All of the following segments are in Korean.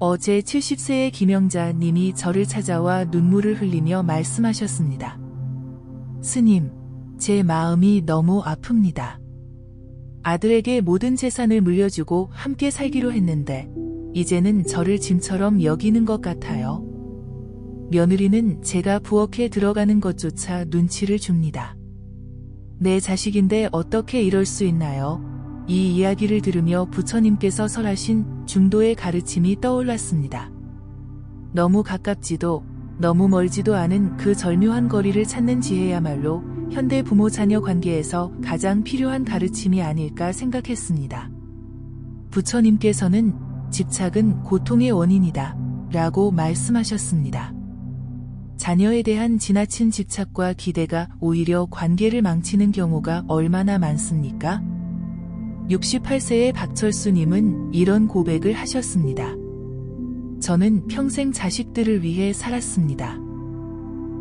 어제 70세의 김영자 님이 저를 찾아와 눈물을 흘리며 말씀하셨습니다. 스님, 제 마음이 너무 아픕니다. 아들에게 모든 재산을 물려주고 함께 살기로 했는데 이제는 저를 짐처럼 여기는 것 같아요. 며느리는 제가 부엌에 들어가는 것조차 눈치를 줍니다. 내 자식인데 어떻게 이럴 수 있나요? 이 이야기를 들으며 부처님께서 설하신 중도의 가르침이 떠올랐습니다. 너무 가깝지도 너무 멀지도 않은 그 절묘한 거리를 찾는 지혜야말로 현대 부모 자녀 관계에서 가장 필요한 가르침이 아닐까 생각했습니다. 부처님께서는 집착은 고통의 원인이다 라고 말씀하셨습니다. 자녀에 대한 지나친 집착과 기대가 오히려 관계를 망치는 경우가 얼마나 많습니까? 68세의 박철수님은 이런 고백을 하셨습니다. 저는 평생 자식들을 위해 살았습니다.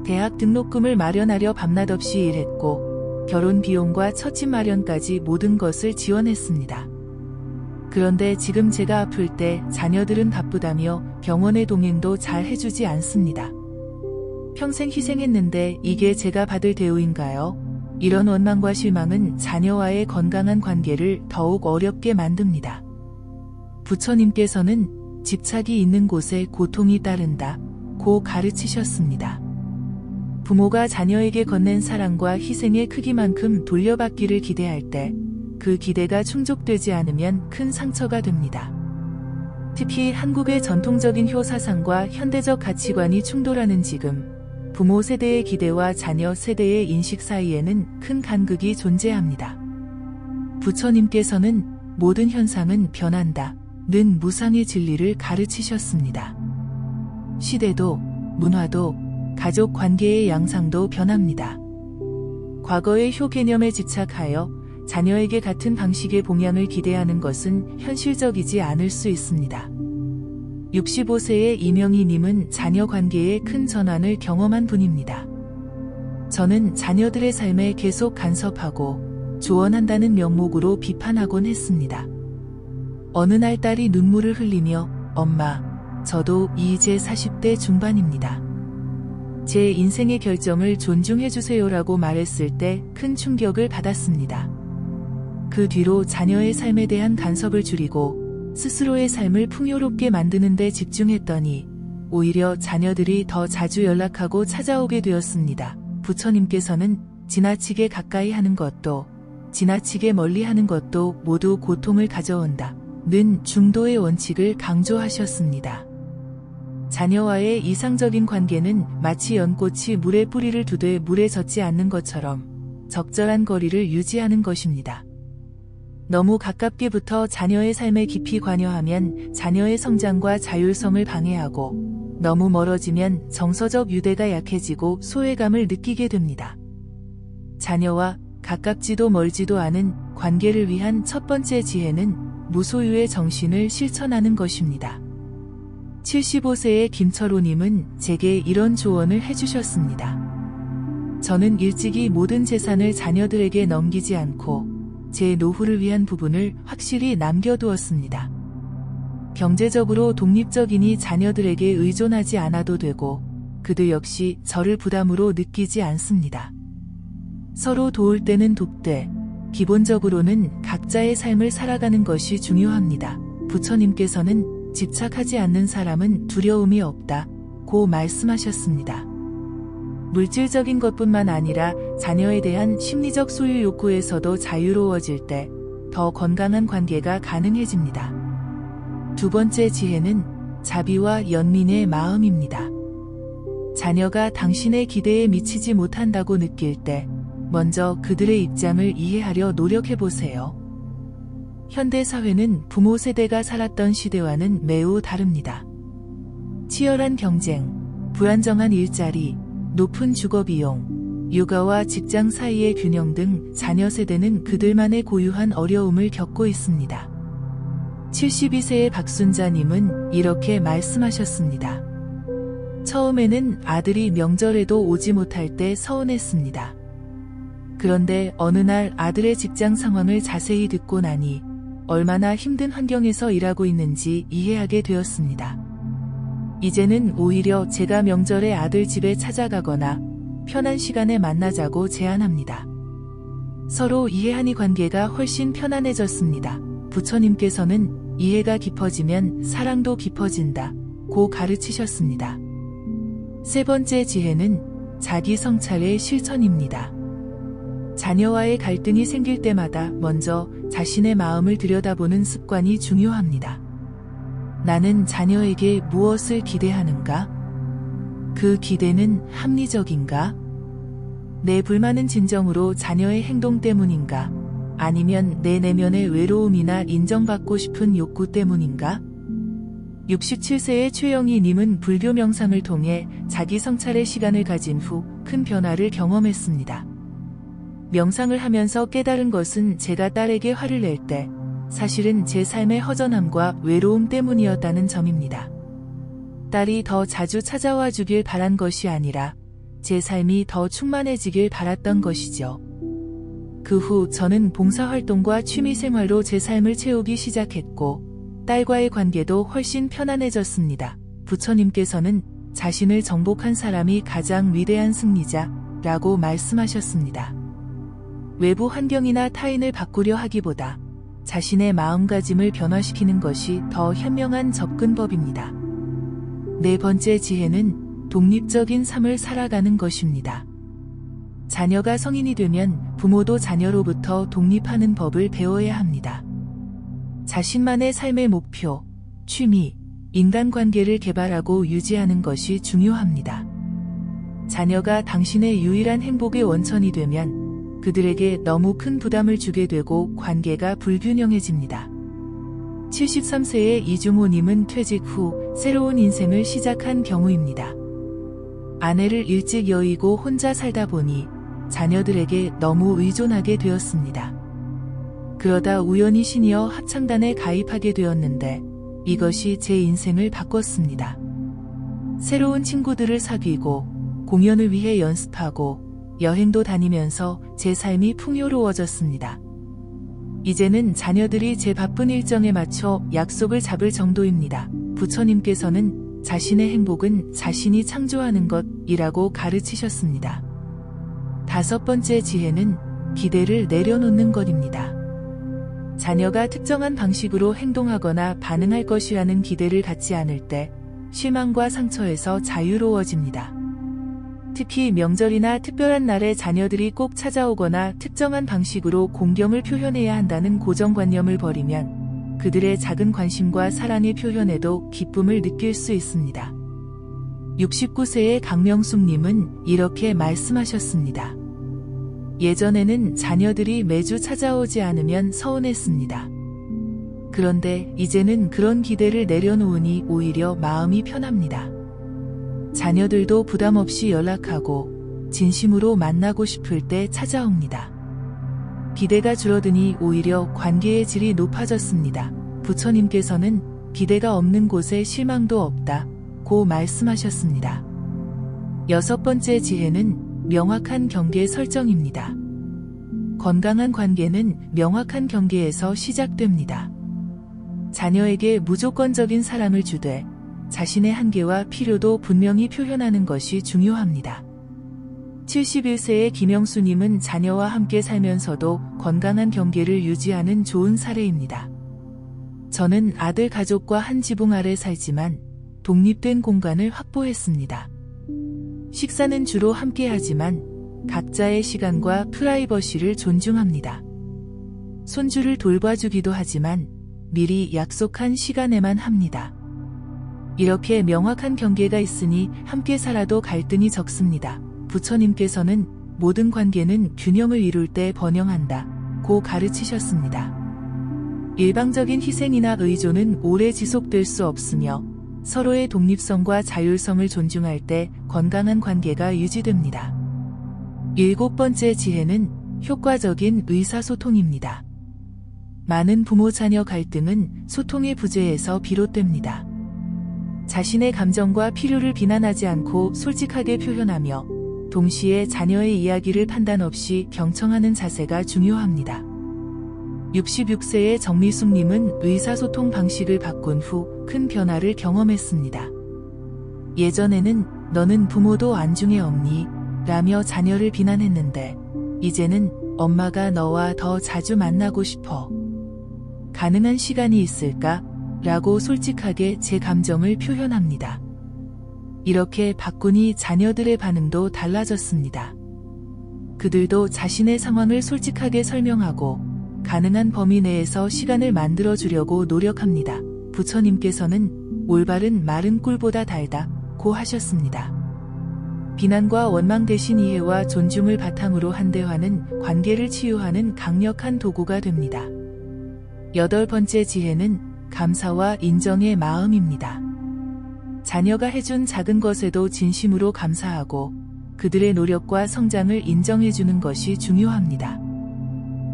대학 등록금을 마련하려 밤낮 없이 일했고 결혼 비용과 처집 마련까지 모든 것을 지원했습니다. 그런데 지금 제가 아플 때 자녀들은 바쁘다며 병원의 동행도 잘 해주지 않습니다. 평생 희생했는데 이게 제가 받을 대우인가요? 이런 원망과 실망은 자녀와의 건강한 관계를 더욱 어렵게 만듭니다. 부처님께서는 집착이 있는 곳에 고통이 따른다 고 가르치셨습니다. 부모가 자녀에게 건넨 사랑과 희생의 크기만큼 돌려받기를 기대할 때 그 기대가 충족되지 않으면 큰 상처가 됩니다. 특히 한국의 전통적인 효사상과 현대적 가치관이 충돌하는 지금 부모 세대의 기대와 자녀 세대의 인식 사이에는 큰 간극이 존재합니다. 부처님께서는 모든 현상은 변한다 는 무상의 진리를 가르치셨습니다. 시대도 문화도 가족 관계의 양상도 변합니다. 과거의 효 개념에 집착하여 자녀에게 같은 방식의 봉양을 기대하는 것은 현실적이지 않을 수 있습니다. 65세의 이명희님은 자녀 관계에 큰 전환을 경험한 분입니다. 저는 자녀들의 삶에 계속 간섭하고 조언한다는 명목으로 비판하곤 했습니다. 어느 날 딸이 눈물을 흘리며 엄마, 저도 이제 40대 중반입니다. 제 인생의 결정을 존중해주세요라고 말했을 때 큰 충격을 받았습니다. 그 뒤로 자녀의 삶에 대한 간섭을 줄이고 스스로의 삶을 풍요롭게 만드는 데 집중했더니 오히려 자녀들이 더 자주 연락하고 찾아오게 되었습니다. 부처님께서는 지나치게 가까이 하는 것도 지나치게 멀리 하는 것도 모두 고통을 가져온다 는 중도의 원칙을 강조하셨습니다. 자녀와의 이상적인 관계는 마치 연꽃이 물에 뿌리를 두되 물에 젖지 않는 것처럼 적절한 거리를 유지하는 것입니다. 너무 가깝게 붙어 자녀의 삶에 깊이 관여하면 자녀의 성장과 자율성을 방해하고 너무 멀어지면 정서적 유대가 약해지고 소외감을 느끼게 됩니다. 자녀와 가깝지도 멀지도 않은 관계를 위한 첫 번째 지혜는 무소유의 정신을 실천하는 것입니다. 75세의 김철호님은 제게 이런 조언을 해주셨습니다. 저는 일찍이 모든 재산을 자녀들에게 넘기지 않고 제 노후를 위한 부분을 확실히 남겨두었습니다. 경제적으로 독립적이니 자녀들에게 의존하지 않아도 되고 그들 역시 저를 부담으로 느끼지 않습니다. 서로 도울 때는 돕되 기본적으로는 각자의 삶을 살아가는 것이 중요합니다. 부처님께서는 집착하지 않는 사람은 두려움이 없다 고 말씀하셨습니다. 물질적인 것뿐만 아니라 자녀에 대한 심리적 소유 욕구에서도 자유로워질 때 더 건강한 관계가 가능해집니다. 두 번째 지혜는 자비와 연민의 마음입니다. 자녀가 당신의 기대에 미치지 못한다고 느낄 때 먼저 그들의 입장을 이해하려 노력해보세요. 현대 사회는 부모 세대가 살았던 시대와는 매우 다릅니다. 치열한 경쟁, 불안정한 일자리, 높은 주거비용, 육아와 직장 사이의 균형 등 자녀 세대는 그들만의 고유한 어려움을 겪고 있습니다. 72세의 박순자님은 이렇게 말씀하셨습니다. 처음에는 아들이 명절에도 오지 못할 때 서운했습니다. 그런데 어느 날 아들의 직장 상황을 자세히 듣고 나니 얼마나 힘든 환경에서 일하고 있는지 이해하게 되었습니다. 이제는 오히려 제가 명절에 아들 집에 찾아가거나 편한 시간에 만나자고 제안합니다. 서로 이해하니 관계가 훨씬 편안해졌습니다. 부처님께서는 이해가 깊어지면 사랑도 깊어진다 고 가르치셨습니다. 세 번째 지혜는 자기 성찰의 실천입니다. 자녀와의 갈등이 생길 때마다 먼저 자신의 마음을 들여다보는 습관이 중요합니다. 나는 자녀에게 무엇을 기대하는가? 그 기대는 합리적인가? 내 불만은 진정으로 자녀의 행동 때문인가? 아니면 내 내면의 외로움이나 인정받고 싶은 욕구 때문인가? 67세의 최영희 님은 불교 명상을 통해 자기 성찰의 시간을 가진 후 큰 변화를 경험했습니다. 명상을 하면서 깨달은 것은 제가 딸에게 화를 낼 때 사실은 제 삶의 허전함과 외로움 때문이었다는 점입니다. 딸이 더 자주 찾아와 주길 바란 것이 아니라 제 삶이 더 충만해지길 바랐던 것이죠. 그 후 저는 봉사활동과 취미생활로 제 삶을 채우기 시작했고 딸과의 관계도 훨씬 편안해졌습니다. 부처님께서는 자신을 정복한 사람이 가장 위대한 승리자라고 말씀하셨습니다. 외부 환경이나 타인을 바꾸려 하기보다 자신의 마음가짐을 변화시키는 것이 더 현명한 접근법입니다. 네 번째 지혜는 독립적인 삶을 살아가는 것입니다. 자녀가 성인이 되면 부모도 자녀로부터 독립하는 법을 배워야 합니다. 자신만의 삶의 목표, 취미, 인간관계를 개발하고 유지하는 것이 중요합니다. 자녀가 당신의 유일한 행복의 원천이 되면 그들에게 너무 큰 부담을 주게 되고 관계가 불균형해집니다. 73세의 이중호님은 퇴직 후 새로운 인생을 시작한 경우입니다. 아내를 일찍 여의고 혼자 살다 보니 자녀들에게 너무 의존하게 되었습니다. 그러다 우연히 시니어 합창단에 가입하게 되었는데 이것이 제 인생을 바꿨습니다. 새로운 친구들을 사귀고 공연을 위해 연습하고 여행도 다니면서 제 삶이 풍요로워졌습니다. 이제는 자녀들이 제 바쁜 일정에 맞춰 약속을 잡을 정도입니다. 부처님께서는 자신의 행복은 자신이 창조하는 것이라고 가르치셨습니다. 다섯 번째 지혜는 기대를 내려놓는 것입니다. 자녀가 특정한 방식으로 행동하거나 반응할 것이라는 기대를 갖지 않을 때 실망과 상처에서 자유로워집니다. 특히 명절이나 특별한 날에 자녀들이 꼭 찾아오거나 특정한 방식으로 공경을 표현해야 한다는 고정관념을 버리면 그들의 작은 관심과 사랑의 표현에도 기쁨을 느낄 수 있습니다. 69세의 강명숙님은 이렇게 말씀하셨습니다. 예전에는 자녀들이 매주 찾아오지 않으면 서운했습니다. 그런데 이제는 그런 기대를 내려놓으니 오히려 마음이 편합니다. 자녀들도 부담 없이 연락하고 진심으로 만나고 싶을 때 찾아옵니다. 기대가 줄어드니 오히려 관계의 질이 높아졌습니다. 부처님께서는 기대가 없는 곳에 실망도 없다고 말씀하셨습니다. 여섯 번째 지혜는 명확한 경계 설정입니다. 건강한 관계는 명확한 경계에서 시작됩니다. 자녀에게 무조건적인 사랑을 주되 자신의 한계와 필요도 분명히 표현하는 것이 중요합니다. 71세의 김영수님은 자녀와 함께 살면서도 건강한 경계를 유지하는 좋은 사례입니다. 저는 아들 가족과 한 지붕 아래 살지만 독립된 공간을 확보했습니다. 식사는 주로 함께 하지만 각자의 시간과 프라이버시를 존중합니다. 손주를 돌봐주기도 하지만 미리 약속한 시간에만 합니다. 이렇게 명확한 경계가 있으니 함께 살아도 갈등이 적습니다. 부처님께서는 모든 관계는 균형을 이룰 때 번영한다고 가르치셨습니다. 일방적인 희생이나 의존은 오래 지속될 수 없으며 서로의 독립성과 자율성을 존중할 때 건강한 관계가 유지됩니다. 일곱 번째 지혜는 효과적인 의사소통입니다. 많은 부모-자녀 갈등은 소통의 부재에서 비롯됩니다. 자신의 감정과 필요를 비난하지 않고 솔직하게 표현하며 동시에 자녀의 이야기를 판단 없이 경청하는 자세가 중요합니다. 66세의 정미숙님은 의사소통 방식을 바꾼 후 큰 변화를 경험했습니다. 예전에는 너는 부모도 안중에 없니? 라며 자녀를 비난했는데 이제는 엄마가 너와 더 자주 만나고 싶어. 가능한 시간이 있을까? 라고 솔직하게 제 감정을 표현합니다. 이렇게 바꾸니 자녀들의 반응도 달라졌습니다. 그들도 자신의 상황을 솔직하게 설명하고 가능한 범위 내에서 시간을 만들어 주려고 노력합니다. 부처님께서는 올바른 말은 꿀보다 달다고 하셨습니다. 비난과 원망 대신 이해와 존중을 바탕으로 한 대화는 관계를 치유하는 강력한 도구가 됩니다. 8번째 지혜는 감사와 인정의 마음입니다. 자녀가 해준 작은 것에도 진심으로 감사하고 그들의 노력과 성장을 인정해주는 것이 중요합니다.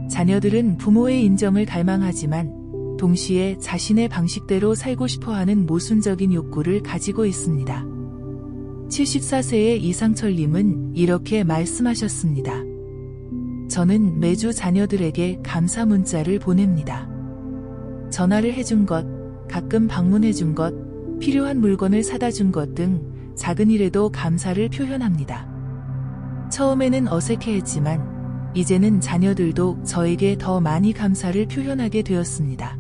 자녀들은 부모의 인정을 갈망하지만 동시에 자신의 방식대로 살고 싶어하는 모순적인 욕구를 가지고 있습니다. 74세의 이상철님은 이렇게 말씀하셨습니다. 저는 매주 자녀들에게 감사 문자를 보냅니다. 전화를 해준 것, 가끔 방문해준 것, 필요한 물건을 사다 준 것 등 작은 일에도 감사를 표현합니다. 처음에는 어색해했지만 이제는 자녀들도 저에게 더 많이 감사를 표현하게 되었습니다.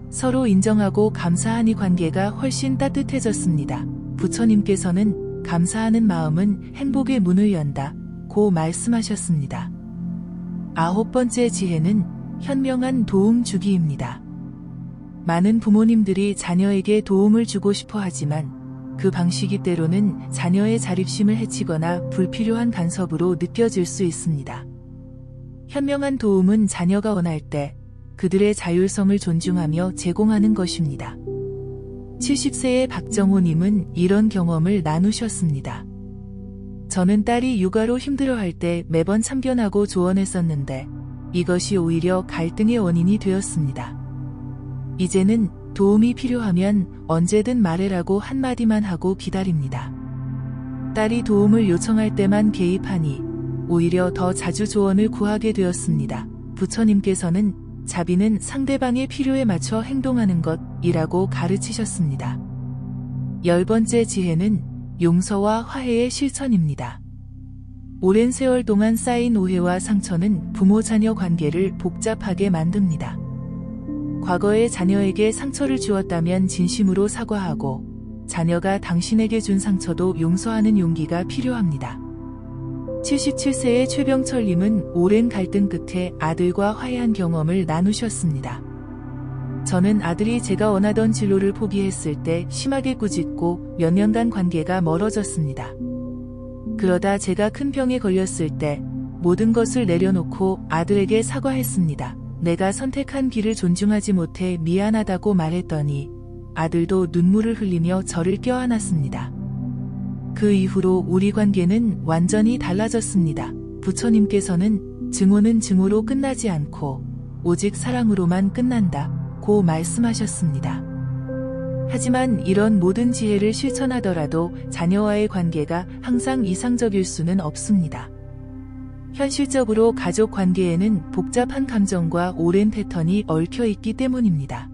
서로 인정하고 감사하니 관계가 훨씬 따뜻해졌습니다. 부처님께서는 감사하는 마음은 행복의 문을 연다고 말씀하셨습니다. 9번째 지혜는 현명한 도움 주기입니다. 많은 부모님들이 자녀에게 도움을 주고 싶어 하지만 그 방식이 때로는 자녀의 자립심을 해치거나 불필요한 간섭으로 느껴질 수 있습니다. 현명한 도움은 자녀가 원할 때 그들의 자율성을 존중하며 제공하는 것입니다. 70세의 박정호님은 이런 경험을 나누셨습니다. 저는 딸이 육아로 힘들어할 때 매번 참견하고 조언했었는데 이것이 오히려 갈등의 원인이 되었습니다. 이제는 도움이 필요하면 언제든 말해라고 한마디만 하고 기다립니다. 딸이 도움을 요청할 때만 개입하니 오히려 더 자주 조언을 구하게 되었습니다. 부처님께서는 자비는 상대방의 필요에 맞춰 행동하는 것이라고 가르치셨습니다. 10번째 지혜는 용서와 화해의 실천입니다. 오랜 세월 동안 쌓인 오해와 상처는 부모-자녀 관계를 복잡하게 만듭니다. 과거에 자녀에게 상처를 주었다면 진심으로 사과하고 자녀가 당신에게 준 상처도 용서하는 용기가 필요합니다. 77세의 최병철님은 오랜 갈등 끝에 아들과 화해한 경험을 나누셨습니다. 저는 아들이 제가 원하던 진로를 포기했을 때 심하게 꾸짖고 몇 년간 관계가 멀어졌습니다. 그러다 제가 큰 병에 걸렸을 때 모든 것을 내려놓고 아들에게 사과했습니다. 내가 선택한 길을 존중하지 못해 미안하다고 말했더니 아들도 눈물을 흘리며 저를 껴안았습니다. 그 이후로 우리 관계는 완전히 달라졌습니다. 부처님께서는 증오는 증오로 끝나지 않고 오직 사랑으로만 끝난다고 말씀하셨습니다. 하지만 이런 모든 지혜를 실천하더라도 자녀와의 관계가 항상 이상적일 수는 없습니다. 현실적으로 가족 관계에는 복잡한 감정과 오랜 패턴이 얽혀 있기 때문입니다.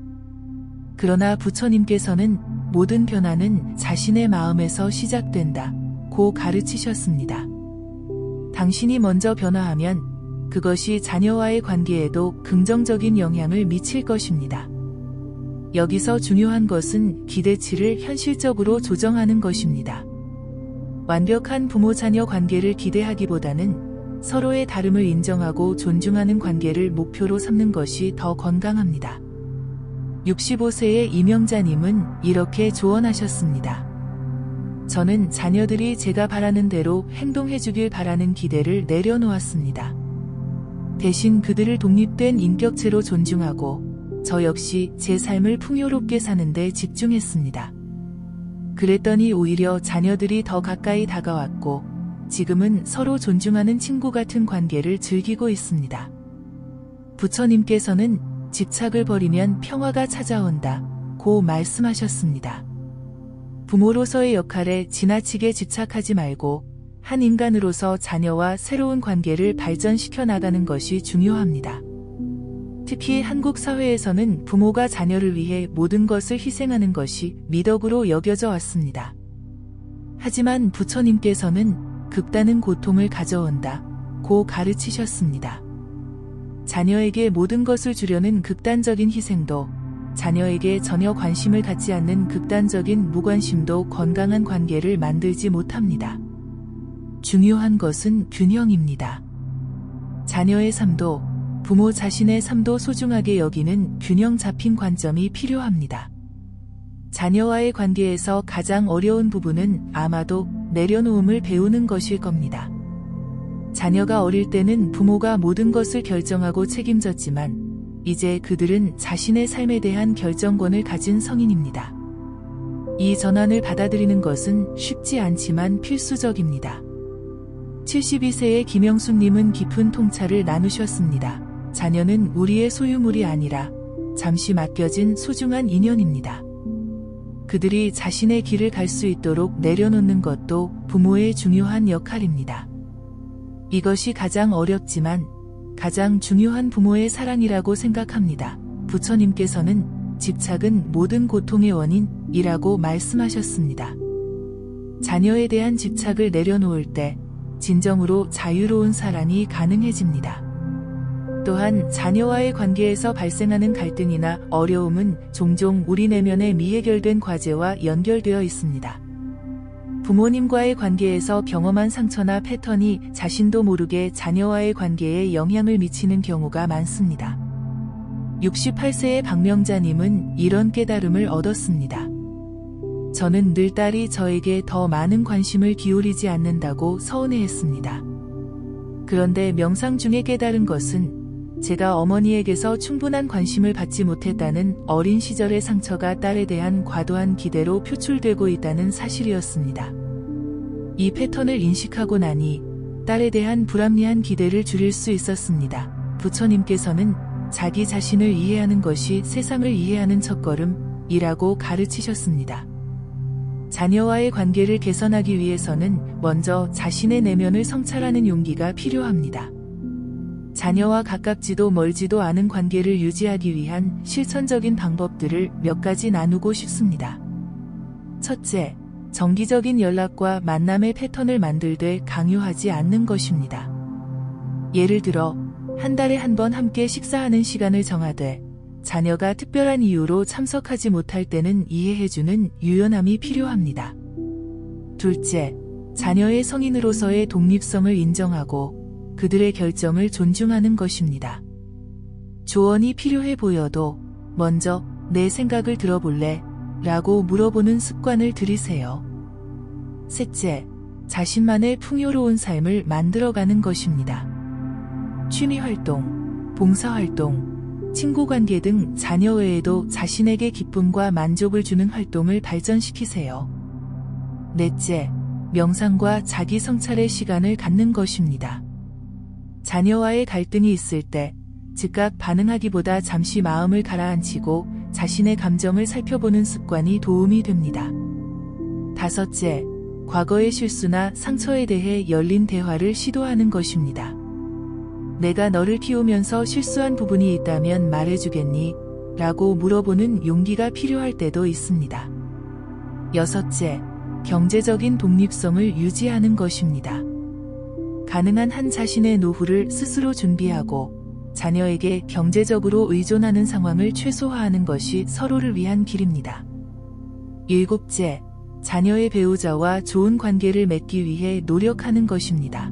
그러나 부처님께서는 모든 변화는 자신의 마음에서 시작된다고 가르치셨습니다. 당신이 먼저 변화하면 그것이 자녀와의 관계에도 긍정적인 영향을 미칠 것입니다. 여기서 중요한 것은 기대치를 현실적으로 조정하는 것입니다. 완벽한 부모-자녀 관계를 기대하기보다는 서로의 다름을 인정하고 존중하는 관계를 목표로 삼는 것이 더 건강합니다. 65세의 이명자님은 이렇게 조언하셨습니다. 저는 자녀들이 제가 바라는 대로 행동해주길 바라는 기대를 내려놓았습니다. 대신 그들을 독립된 인격체로 존중하고 저 역시 제 삶을 풍요롭게 사는 데 집중했습니다. 그랬더니 오히려 자녀들이 더 가까이 다가왔고 지금은 서로 존중하는 친구 같은 관계를 즐기고 있습니다. 부처님께서는 집착을 버리면 평화가 찾아온다고 말씀하셨습니다. 부모로서의 역할에 지나치게 집착하지 말고 한 인간으로서 자녀와 새로운 관계를 발전시켜 나가는 것이 중요합니다. 특히 한국 사회에서는 부모가 자녀를 위해 모든 것을 희생하는 것이 미덕으로 여겨져 왔습니다. 하지만 부처님께서는 극단은 고통을 가져온다 고 가르치셨습니다. 자녀에게 모든 것을 주려는 극단적인 희생도, 자녀에게 전혀 관심을 갖지 않는 극단적인 무관심도 건강한 관계를 만들지 못합니다. 중요한 것은 균형입니다. 자녀의 삶도, 부모 자신의 삶도 소중하게 여기는 균형 잡힌 관점이 필요합니다. 자녀와의 관계에서 가장 어려운 부분은 아마도 내려놓음을 배우는 것일 겁니다. 자녀가 어릴 때는 부모가 모든 것을 결정하고 책임졌지만 이제 그들은 자신의 삶에 대한 결정권을 가진 성인입니다. 이 전환을 받아들이는 것은 쉽지 않지만 필수적입니다. 72세의 김영순님은 깊은 통찰을 나누셨습니다. 자녀는 우리의 소유물이 아니라 잠시 맡겨진 소중한 인연입니다. 그들이 자신의 길을 갈 수 있도록 내려놓는 것도 부모의 중요한 역할입니다. 이것이 가장 어렵지만 가장 중요한 부모의 사랑이라고 생각합니다. 부처님께서는 집착은 모든 고통의 원인이라고 말씀하셨습니다. 자녀에 대한 집착을 내려놓을 때 진정으로 자유로운 사랑이 가능해집니다. 또한 자녀와의 관계에서 발생하는 갈등이나 어려움은 종종 우리 내면의 미해결된 과제와 연결되어 있습니다. 부모님과의 관계에서 경험한 상처나 패턴이 자신도 모르게 자녀와의 관계에 영향을 미치는 경우가 많습니다. 68세의 박명자님은 이런 깨달음을 얻었습니다. 저는 늘 딸이 저에게 더 많은 관심을 기울이지 않는다고 서운해했습니다. 그런데 명상 중에 깨달은 것은 제가 어머니에게서 충분한 관심을 받지 못했다는 어린 시절의 상처가 딸에 대한 과도한 기대로 표출되고 있다는 사실이었습니다. 이 패턴을 인식하고 나니 딸에 대한 불합리한 기대를 줄일 수 있었습니다. 부처님께서는 자기 자신을 이해하는 것이 세상을 이해하는 첫걸음이라고 가르치셨습니다. 자녀와의 관계를 개선하기 위해서는 먼저 자신의 내면을 성찰하는 용기가 필요합니다. 자녀와 가깝지도 멀지도 않은 관계를 유지하기 위한 실천적인 방법들을 몇 가지 나누고 싶습니다. 첫째, 정기적인 연락과 만남의 패턴을 만들되 강요하지 않는 것입니다. 예를 들어, 한 달에 한 번 함께 식사하는 시간을 정하되 자녀가 특별한 이유로 참석하지 못할 때는 이해해주는 유연함이 필요합니다. 둘째, 자녀의 성인으로서의 독립성을 인정하고 그들의 결정을 존중하는 것입니다. 조언이 필요해 보여도 먼저 내 생각을 들어볼래? 라고 물어보는 습관을 들이세요. 셋째, 자신만의 풍요로운 삶을 만들어가는 것입니다. 취미활동, 봉사활동, 친구관계 등 자녀 외에도 자신에게 기쁨과 만족을 주는 활동을 발전시키세요. 넷째, 명상과 자기 성찰의 시간을 갖는 것입니다. 자녀와의 갈등이 있을 때 즉각 반응하기보다 잠시 마음을 가라앉히고 자신의 감정을 살펴보는 습관이 도움이 됩니다. 다섯째, 과거의 실수나 상처에 대해 열린 대화를 시도하는 것입니다. 내가 너를 키우면서 실수한 부분이 있다면 말해주겠니? 라고 물어보는 용기가 필요할 때도 있습니다. 여섯째, 경제적인 독립성을 유지하는 것입니다. 가능한 한 자신의 노후를 스스로 준비하고 자녀에게 경제적으로 의존하는 상황을 최소화하는 것이 서로를 위한 길입니다. 일곱째, 자녀의 배우자와 좋은 관계를 맺기 위해 노력하는 것입니다.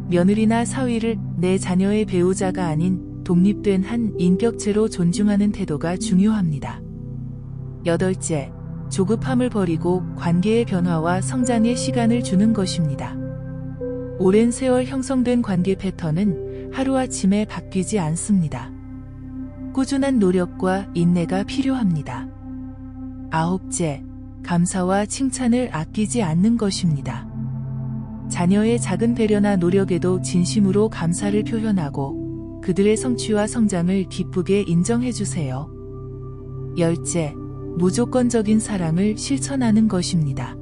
며느리나 사위를 내 자녀의 배우자가 아닌 독립된 한 인격체로 존중하는 태도가 중요합니다. 여덟째, 조급함을 버리고 관계의 변화와 성장에 시간을 주는 것입니다. 오랜 세월 형성된 관계 패턴은 하루아침에 바뀌지 않습니다. 꾸준한 노력과 인내가 필요합니다. 아홉째, 감사와 칭찬을 아끼지 않는 것입니다. 자녀의 작은 배려나 노력에도 진심으로 감사를 표현하고 그들의 성취와 성장을 기쁘게 인정해주세요. 열째, 무조건적인 사랑을 실천하는 것입니다.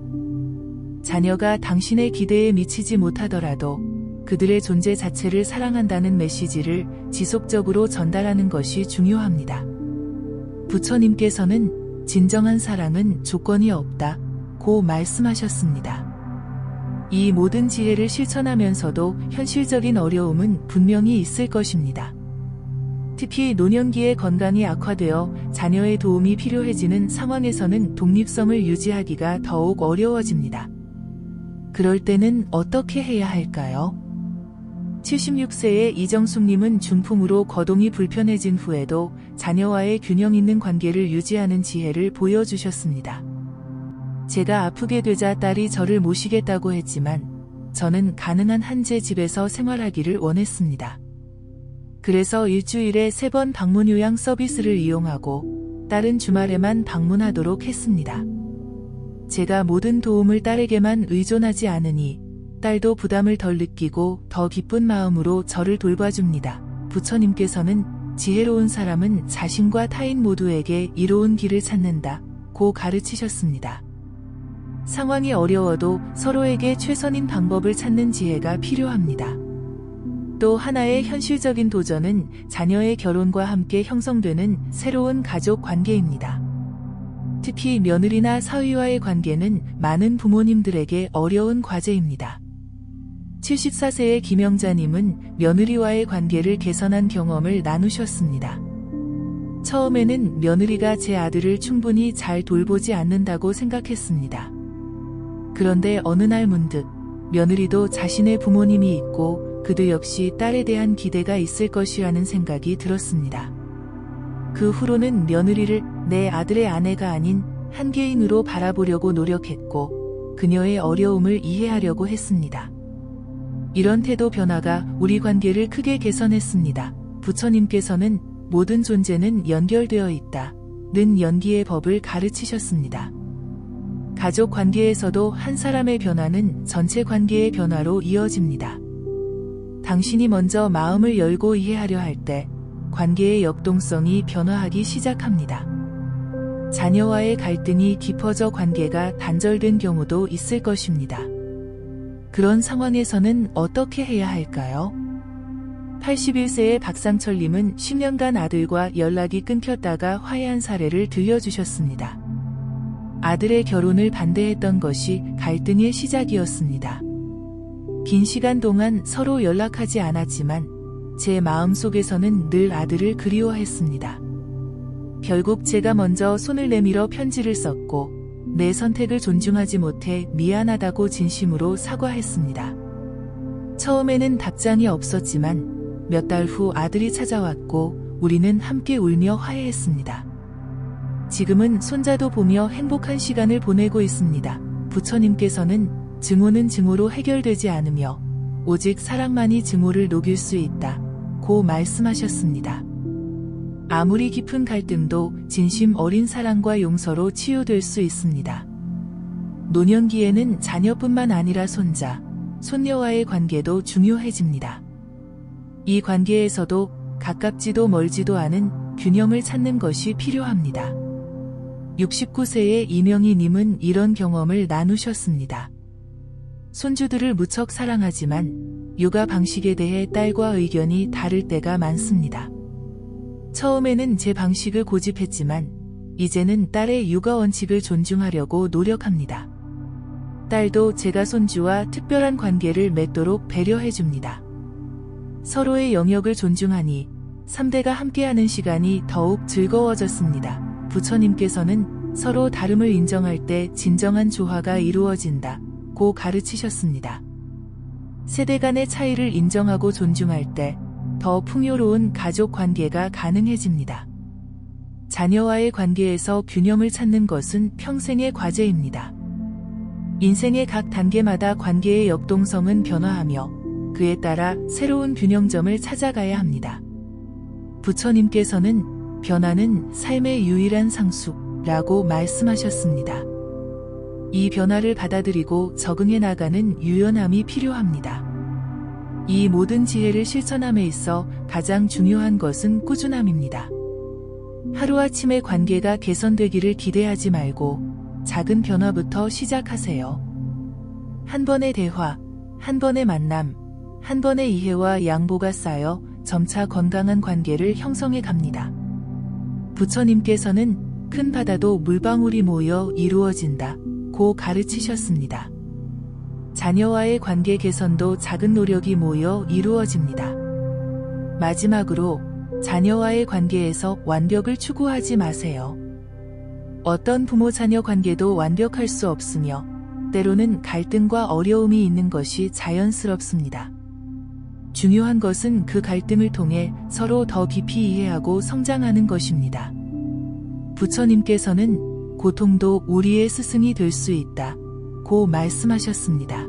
자녀가 당신의 기대에 미치지 못하더라도 그들의 존재 자체를 사랑한다는 메시지를 지속적으로 전달하는 것이 중요합니다. 부처님께서는 진정한 사랑은 조건이 없다 고 말씀하셨습니다. 이 모든 지혜를 실천하면서도 현실적인 어려움은 분명히 있을 것입니다. 특히 노년기에 건강이 악화되어 자녀의 도움이 필요해지는 상황에서는 독립성을 유지하기가 더욱 어려워집니다. 그럴 때는 어떻게 해야 할까요? 76세의 이정숙님은 중풍으로 거동이 불편해진 후에도 자녀와의 균형 있는 관계를 유지하는 지혜를 보여주셨습니다. 제가 아프게 되자 딸이 저를 모시겠다고 했지만 저는 가능한 한 제 집에서 생활하기를 원했습니다. 그래서 일주일에 3번 방문 요양 서비스를 이용하고 딸은 주말에만 방문하도록 했습니다. 제가 모든 도움을 딸에게만 의존하지 않으니 딸도 부담을 덜 느끼고 더 기쁜 마음으로 저를 돌봐줍니다. 부처님께서는 지혜로운 사람은 자신과 타인 모두에게 이로운 길을 찾는다 고 가르치셨습니다. 상황이 어려워도 서로에게 최선인 방법을 찾는 지혜가 필요합니다. 또 하나의 현실적인 도전은 자녀의 결혼과 함께 형성되는 새로운 가족 관계입니다. 특히 며느리나 사위와의 관계는 많은 부모님들에게 어려운 과제입니다. 74세의 김영자님은 며느리와의 관계를 개선한 경험을 나누셨습니다. 처음에는 며느리가 제 아들을 충분히 잘 돌보지 않는다고 생각했습니다. 그런데 어느 날 문득 며느리도 자신의 부모님이 있고 그도 역시 딸에 대한 기대가 있을 것이라는 생각이 들었습니다. 그 후로는 며느리를 내 아들의 아내가 아닌 한 개인으로 바라보려고 노력했고 그녀의 어려움을 이해하려고 했습니다. 이런 태도 변화가 우리 관계를 크게 개선했습니다. 부처님께서는 모든 존재는 연결되어 있다는 연기의 법을 가르치셨습니다. 가족 관계에서도 한 사람의 변화는 전체 관계의 변화로 이어집니다. 당신이 먼저 마음을 열고 이해하려 할 때 관계의 역동성이 변화하기 시작합니다. 자녀와의 갈등이 깊어져 관계가 단절된 경우도 있을 것입니다. 그런 상황에서는 어떻게 해야 할까요? 81세의 박상철님은 10년간 아들과 연락이 끊겼다가 화해한 사례를 들려주셨습니다. 아들의 결혼을 반대했던 것이 갈등의 시작이었습니다. 긴 시간 동안 서로 연락하지 않았지만 제 마음속에서는 늘 아들을 그리워했습니다. 결국 제가 먼저 손을 내밀어 편지를 썼고 내 선택을 존중하지 못해 미안하다고 진심으로 사과했습니다. 처음에는 답장이 없었지만 몇 달 후 아들이 찾아왔고 우리는 함께 울며 화해했습니다. 지금은 손자도 보며 행복한 시간을 보내고 있습니다. 부처님께서는 증오는 증오로 해결되지 않으며 오직 사랑만이 증오를 녹일 수 있다 고 말씀하셨습니다. 아무리 깊은 갈등도 진심 어린 사랑과 용서로 치유될 수 있습니다. 노년기에는 자녀뿐만 아니라 손자, 손녀와의 관계도 중요해집니다. 이 관계에서도 가깝지도 멀지도 않은 균형을 찾는 것이 필요합니다. 69세의 이명희님은 이런 경험을 나누셨습니다. 손주들을 무척 사랑하지만 육아 방식에 대해 딸과 의견이 다를 때가 많습니다. 처음에는 제 방식을 고집했지만 이제는 딸의 육아 원칙을 존중하려고 노력합니다. 딸도 제가 손주와 특별한 관계를 맺도록 배려해줍니다. 서로의 영역을 존중하니 3대가 함께하는 시간이 더욱 즐거워졌습니다. 부처님께서는 서로 다름을 인정할 때 진정한 조화가 이루어진다 고 가르치셨습니다. 세대 간의 차이를 인정하고 존중할 때 더 풍요로운 가족 관계가 가능해집니다. 자녀와의 관계에서 균형을 찾는 것은 평생의 과제입니다. 인생의 각 단계마다 관계의 역동성은 변화하며 그에 따라 새로운 균형점을 찾아가야 합니다. 부처님께서는 변화는 삶의 유일한 상수라고 말씀하셨습니다. 이 변화를 받아들이고 적응해 나가는 유연함이 필요합니다. 이 모든 지혜를 실천함에 있어 가장 중요한 것은 꾸준함입니다. 하루아침에 관계가 개선되기를 기대하지 말고 작은 변화부터 시작하세요. 한 번의 대화, 한 번의 만남, 한 번의 이해와 양보가 쌓여 점차 건강한 관계를 형성해 갑니다. 부처님께서는 큰 바다도 물방울이 모여 이루어진다 고 가르치셨습니다. 자녀와의 관계 개선도 작은 노력이 모여 이루어집니다. 마지막으로 자녀와의 관계에서 완벽을 추구하지 마세요. 어떤 부모-자녀 관계도 완벽할 수 없으며 때로는 갈등과 어려움이 있는 것이 자연스럽습니다. 중요한 것은 그 갈등을 통해 서로 더 깊이 이해하고 성장하는 것입니다. 부처님께서는 고통도 우리의 스승이 될 수 있다 고 말씀하셨습니다.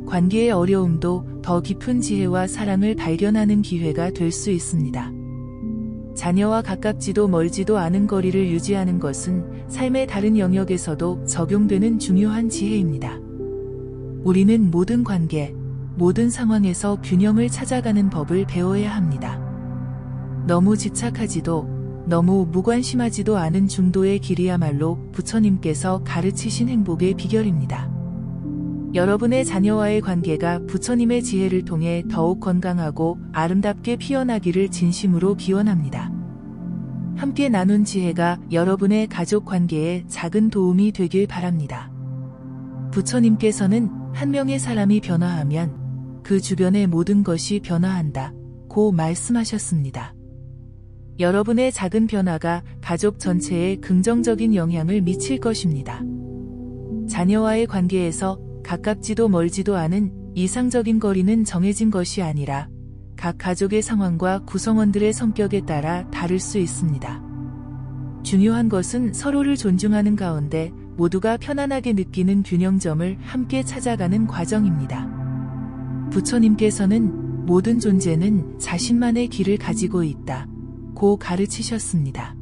관계의 어려움도 더 깊은 지혜와 사랑을 발견하는 기회가 될 수 있습니다. 자녀와 가깝지도 멀지도 않은 거리를 유지하는 것은 삶의 다른 영역에서도 적용되는 중요한 지혜입니다. 우리는 모든 관계, 모든 상황에서 균형을 찾아가는 법을 배워야 합니다. 너무 집착하지도 너무 무관심하지도 않은 중도의 길이야말로 부처님께서 가르치신 행복의 비결입니다. 여러분의 자녀와의 관계가 부처님의 지혜를 통해 더욱 건강하고 아름답게 피어나기를 진심으로 기원합니다. 함께 나눈 지혜가 여러분의 가족 관계에 작은 도움이 되길 바랍니다. 부처님께서는 한 명의 사람이 변화하면 그 주변의 모든 것이 변화한다 고 말씀하셨습니다. 여러분의 작은 변화가 가족 전체에 긍정적인 영향을 미칠 것입니다. 자녀와의 관계에서 가깝지도 멀지도 않은 이상적인 거리는 정해진 것이 아니라 각 가족의 상황과 구성원들의 성격에 따라 다를 수 있습니다. 중요한 것은 서로를 존중하는 가운데 모두가 편안하게 느끼는 균형점을 함께 찾아가는 과정입니다. 부처님께서는 모든 존재는 자신만의 길을 가지고 있다 고 가르치셨습니다.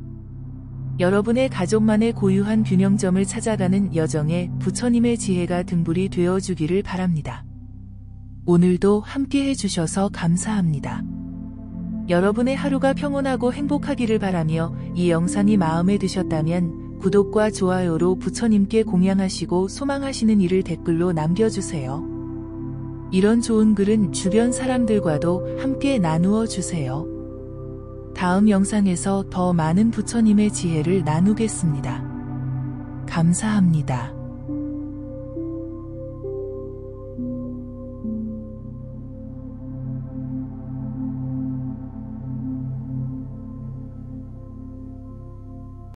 여러분의 가족만의 고유한 균형점을 찾아가는 여정에 부처님의 지혜가 등불이 되어주기를 바랍니다. 오늘도 함께 해주셔서 감사합니다. 여러분의 하루가 평온하고 행복하기를 바라며 이 영상이 마음에 드셨다면 구독과 좋아요로 부처님께 공양하시고 소망하시는 일을 댓글로 남겨주세요. 이런 좋은 글은 주변 사람들과도 함께 나누어 주세요. 다음 영상에서 더 많은 부처님의 지혜를 나누겠습니다. 감사합니다.